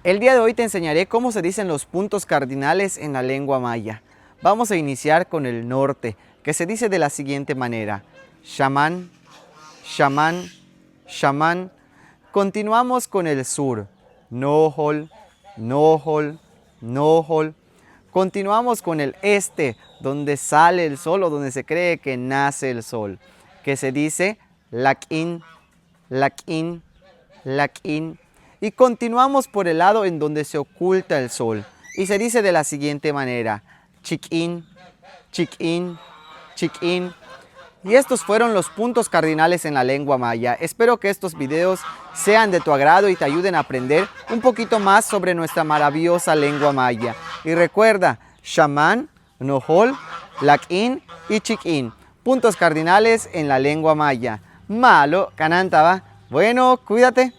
El día de hoy te enseñaré cómo se dicen los puntos cardinales en la lengua maya. Vamos a iniciar con el norte, que se dice de la siguiente manera: Shaman, Shaman, Shaman. Continuamos con el sur: Nohol, Nohol, Nohol. Continuamos con el este, donde sale el sol o donde se cree que nace el sol, que se dice Lakin, Lakin, Lakin. Y continuamos por el lado en donde se oculta el sol y se dice de la siguiente manera: Chikin, Chikin, Chikin. Y estos fueron los puntos cardinales en la lengua maya. Espero que estos videos sean de tu agrado y te ayuden a aprender un poquito más sobre nuestra maravillosa lengua maya. Y recuerda: Shaman, Nohol, Lakin y Chikin. Puntos cardinales en la lengua maya. Malo, Kanantaba. Bueno, cuídate.